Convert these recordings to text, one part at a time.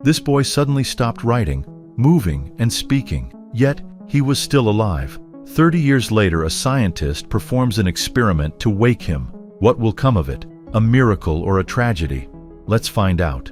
This boy suddenly stopped writing, moving, and speaking, yet he was still alive. 30 years later, a scientist performs an experiment to wake him. What will come of it? A miracle or a tragedy? Let's find out.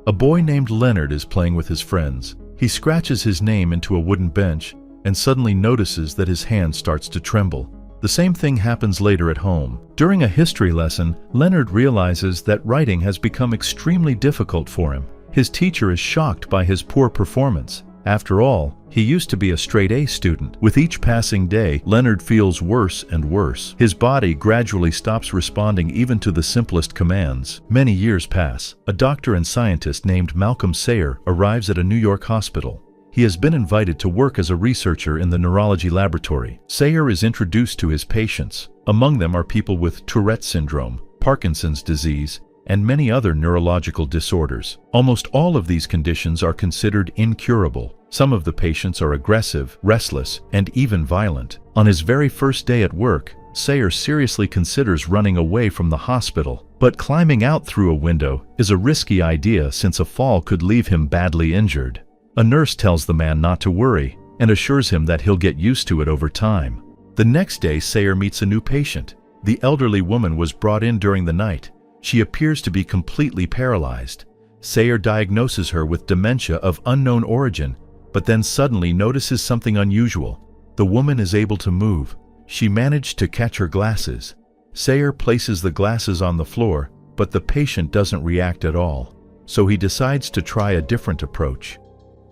A boy named Leonard is playing with his friends. He scratches his name into a wooden bench and suddenly notices that his hand starts to tremble. The same thing happens later at home. During a history lesson, Leonard realizes that writing has become extremely difficult for him. His teacher is shocked by his poor performance. After all, he used to be a straight A student. With each passing day, Leonard feels worse and worse. His body gradually stops responding even to the simplest commands. Many years pass. A doctor and scientist named Malcolm Sayer arrives at a New York hospital. He has been invited to work as a researcher in the neurology laboratory. Sayer is introduced to his patients. Among them are people with Tourette syndrome, Parkinson's disease, and many other neurological disorders. Almost all of these conditions are considered incurable. Some of the patients are aggressive, restless, and even violent. On his very first day at work, Sayer seriously considers running away from the hospital. But climbing out through a window is a risky idea since a fall could leave him badly injured. A nurse tells the man not to worry and assures him that he'll get used to it over time. The next day, Sayer meets a new patient. The elderly woman was brought in during the night. She appears to be completely paralyzed. Sayer diagnoses her with dementia of unknown origin, but then suddenly notices something unusual. The woman is able to move. She managed to catch her glasses. Sayer places the glasses on the floor, but the patient doesn't react at all. So he decides to try a different approach.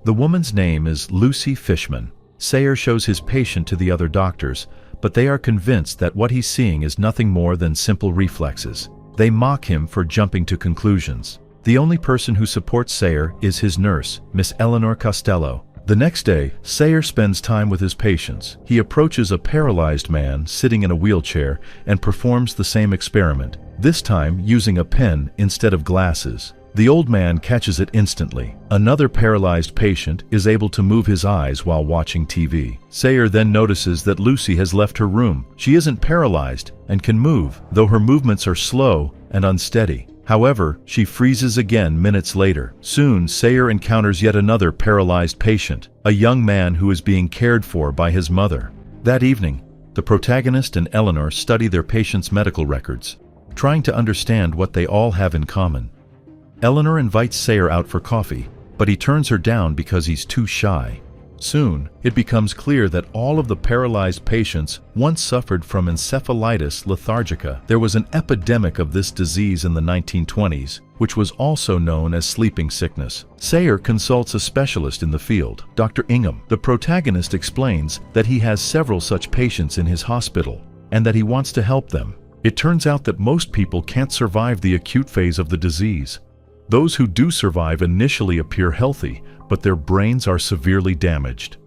The woman's name is Lucy Fishman. Sayer shows his patient to the other doctors, but they are convinced that what he's seeing is nothing more than simple reflexes. They mock him for jumping to conclusions. The only person who supports Sayer is his nurse, Miss Eleanor Costello. The next day, Sayer spends time with his patients. He approaches a paralyzed man sitting in a wheelchair and performs the same experiment, this time using a pen instead of glasses. The old man catches it instantly. Another paralyzed patient is able to move his eyes while watching TV. Sayer then notices that Lucy has left her room. She isn't paralyzed and can move, though her movements are slow and unsteady. However, she freezes again minutes later. Soon, Sayer encounters yet another paralyzed patient, a young man who is being cared for by his mother. That evening, the protagonist and Eleanor study their patients' medical records, trying to understand what they all have in common. Eleanor invites Sayer out for coffee, but he turns her down because he's too shy. Soon, it becomes clear that all of the paralyzed patients once suffered from encephalitis lethargica. There was an epidemic of this disease in the 1920s, which was also known as sleeping sickness. Sayer consults a specialist in the field, Dr. Ingham. The protagonist explains that he has several such patients in his hospital and that he wants to help them. It turns out that most people can't survive the acute phase of the disease. Those who do survive initially appear healthy, but their brains are severely damaged.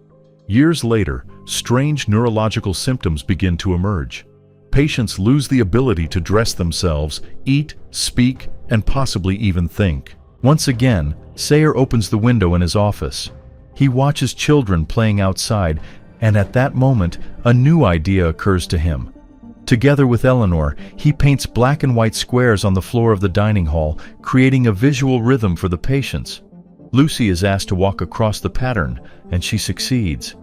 Years later, strange neurological symptoms begin to emerge. Patients lose the ability to dress themselves, eat, speak, and possibly even think. Once again, Sayer opens the window in his office. He watches children playing outside, and at that moment, a new idea occurs to him. Together with Eleanor, he paints black and white squares on the floor of the dining hall, creating a visual rhythm for the patients. Lucy is asked to walk across the pattern, and she succeeds.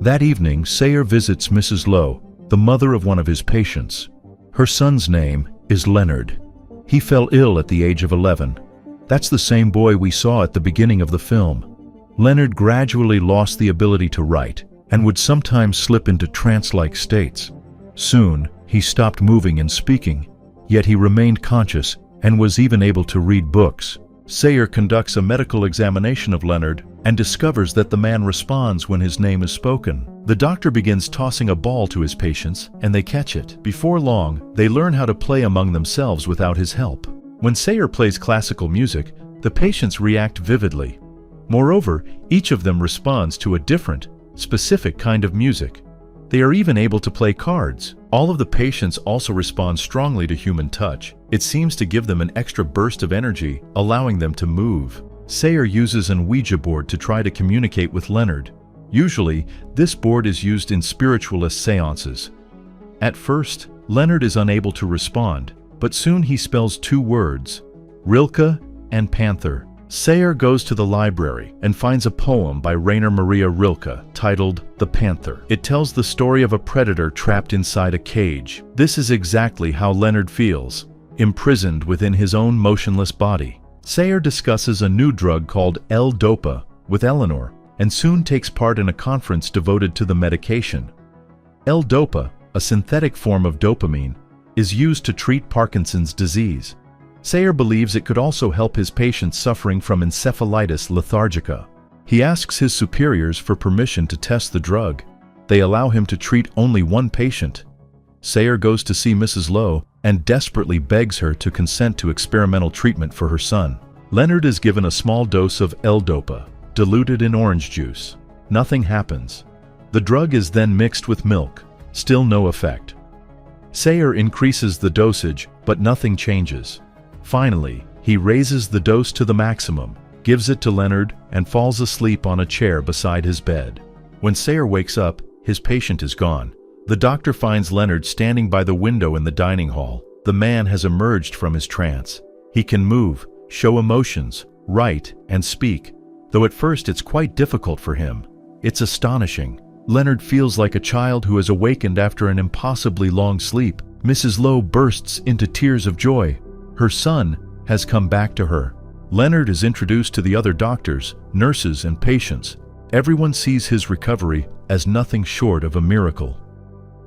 That evening, Sayer visits Mrs. Lowe, the mother of one of his patients. Her son's name is Leonard. He fell ill at the age of 11. That's the same boy we saw at the beginning of the film. Leonard gradually lost the ability to write and would sometimes slip into trance-like states. Soon, he stopped moving and speaking, yet he remained conscious and was even able to read books. Sayer conducts a medical examination of Leonard and discovers that the man responds when his name is spoken. The doctor begins tossing a ball to his patients, and they catch it. Before long, they learn how to play among themselves without his help. When Sayer plays classical music, the patients react vividly. Moreover, each of them responds to a different, specific kind of music. They are even able to play cards. All of the patients also respond strongly to human touch. It seems to give them an extra burst of energy, allowing them to move. Sayer uses an Ouija board to try to communicate with Leonard. Usually, this board is used in spiritualist seances. At first, Leonard is unable to respond, but soon he spells two words, Rilke and Panther. Sayer goes to the library and finds a poem by Rainer Maria Rilke titled The Panther. It tells the story of a predator trapped inside a cage. This is exactly how Leonard feels, imprisoned within his own motionless body. Sayer discusses a new drug called L-Dopa with Eleanor and soon takes part in a conference devoted to the medication. L-Dopa, a synthetic form of dopamine, is used to treat Parkinson's disease. Sayer believes it could also help his patients suffering from encephalitis lethargica. He asks his superiors for permission to test the drug. They allow him to treat only one patient. Sayer goes to see Mrs. Lowe and desperately begs her to consent to experimental treatment for her son. Leonard is given a small dose of L-Dopa, diluted in orange juice. Nothing happens. The drug is then mixed with milk. Still no effect. Sayer increases the dosage, but nothing changes. Finally, he raises the dose to the maximum, gives it to Leonard, and falls asleep on a chair beside his bed. When Sayer wakes up, his patient is gone. The doctor finds Leonard standing by the window in the dining hall. The man has emerged from his trance. He can move, show emotions, write, and speak, though at first it's quite difficult for him. It's astonishing. Leonard feels like a child who has awakened after an impossibly long sleep. Mrs. Lowe bursts into tears of joy. Her son has come back to her. Leonard is introduced to the other doctors, nurses, and patients. Everyone sees his recovery as nothing short of a miracle.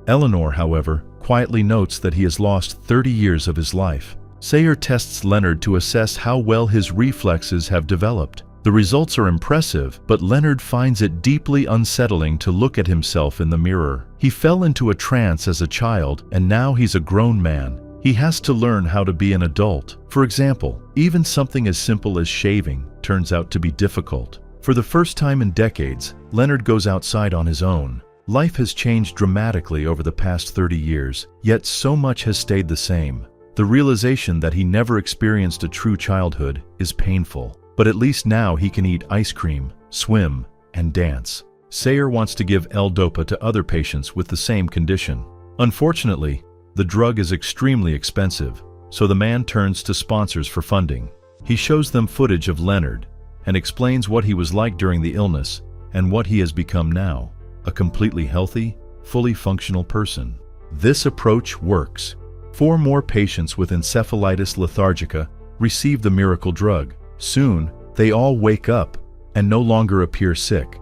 Eleanor, however, quietly notes that he has lost 30 years of his life. Sayer tests Leonard to assess how well his reflexes have developed. The results are impressive, but Leonard finds it deeply unsettling to look at himself in the mirror. He fell into a trance as a child, and now he's a grown man. He has to learn how to be an adult. For example, even something as simple as shaving turns out to be difficult. For the first time in decades, Leonard goes outside on his own. Life has changed dramatically over the past 30 years, yet so much has stayed the same. The realization that he never experienced a true childhood is painful, but at least now he can eat ice cream, swim, and dance. Sayer wants to give L-Dopa to other patients with the same condition. Unfortunately, the drug is extremely expensive, so the man turns to sponsors for funding. He shows them footage of Leonard and explains what he was like during the illness and what he has become now, a completely healthy, fully functional person. This approach works. 4 more patients with encephalitis lethargica receive the miracle drug. Soon, they all wake up and no longer appear sick.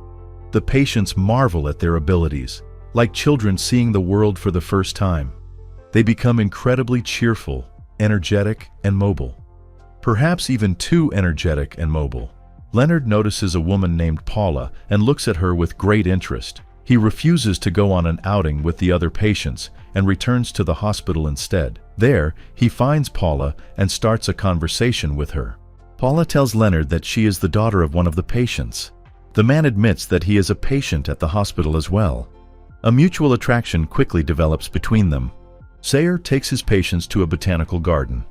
The patients marvel at their abilities, like children seeing the world for the first time. They become incredibly cheerful, energetic, and mobile. Perhaps even too energetic and mobile. Leonard notices a woman named Paula and looks at her with great interest. He refuses to go on an outing with the other patients and returns to the hospital instead. There, he finds Paula and starts a conversation with her. Paula tells Leonard that she is the daughter of one of the patients. The man admits that he is a patient at the hospital as well. A mutual attraction quickly develops between them. Sayer takes his patients to a botanical garden.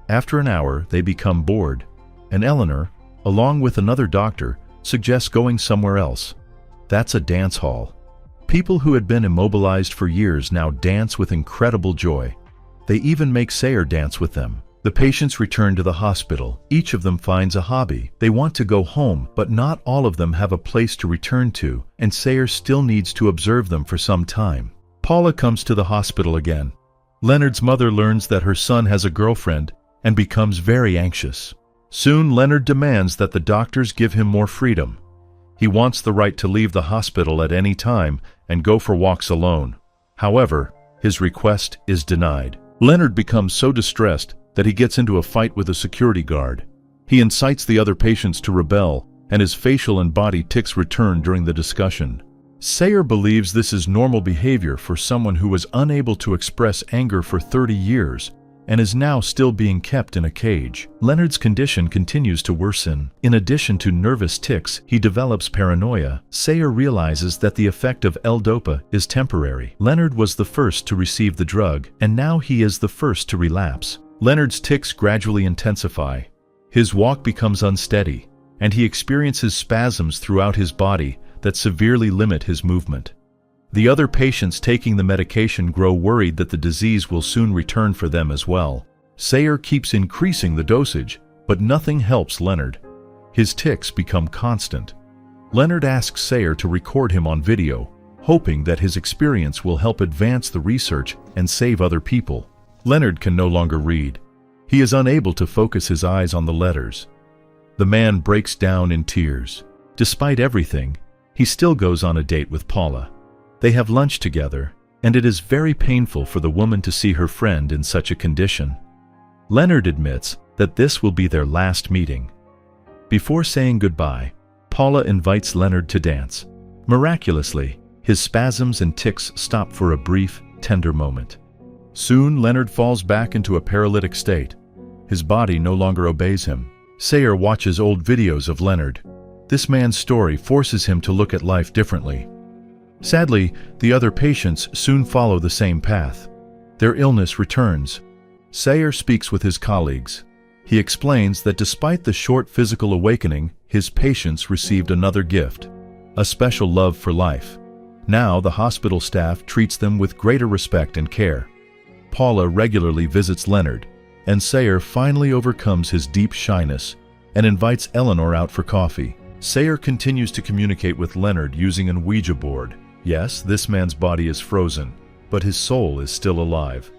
After an hour, they become bored, and Eleanor, along with another doctor, suggests going somewhere else. That's a dance hall. People who had been immobilized for years now dance with incredible joy. They even make Sayer dance with them. The patients return to the hospital. Each of them finds a hobby. They want to go home, but not all of them have a place to return to, and Sayer still needs to observe them for some time. Paula comes to the hospital again. Leonard's mother learns that her son has a girlfriend and becomes very anxious. Soon, Leonard demands that the doctors give him more freedom. He wants the right to leave the hospital at any time and go for walks alone. However, his request is denied. Leonard becomes so distressed that he gets into a fight with a security guard. He incites the other patients to rebel, and his facial and body tics return during the discussion. Sayer believes this is normal behavior for someone who was unable to express anger for 30 years and is now still being kept in a cage. Leonard's condition continues to worsen. In addition to nervous tics, he develops paranoia. Sayer realizes that the effect of L-Dopa is temporary. Leonard was the first to receive the drug, and now he is the first to relapse. Leonard's tics gradually intensify. His walk becomes unsteady, and he experiences spasms throughout his body that severely limit his movement. The other patients taking the medication grow worried that the disease will soon return for them as well. Sayer keeps increasing the dosage, but nothing helps Leonard. His tics become constant. Leonard asks Sayer to record him on video, hoping that his experience will help advance the research and save other people. Leonard can no longer read. He is unable to focus his eyes on the letters. The man breaks down in tears. Despite everything, he still goes on a date with Paula. They have lunch together, and it is very painful for the woman to see her friend in such a condition. Leonard admits that this will be their last meeting. Before saying goodbye, Paula invites Leonard to dance. Miraculously, his spasms and tics stop for a brief, tender moment. Soon, Leonard falls back into a paralytic state. His body no longer obeys him. Sayer watches old videos of Leonard. This man's story forces him to look at life differently. Sadly, the other patients soon follow the same path. Their illness returns. Sayer speaks with his colleagues. He explains that despite the short physical awakening, his patients received another gift, a special love for life. Now the hospital staff treats them with greater respect and care. Paula regularly visits Leonard, and Sayer finally overcomes his deep shyness and invites Eleanor out for coffee. Sayer continues to communicate with Leonard using an Ouija board. Yes, this man's body is frozen, but his soul is still alive.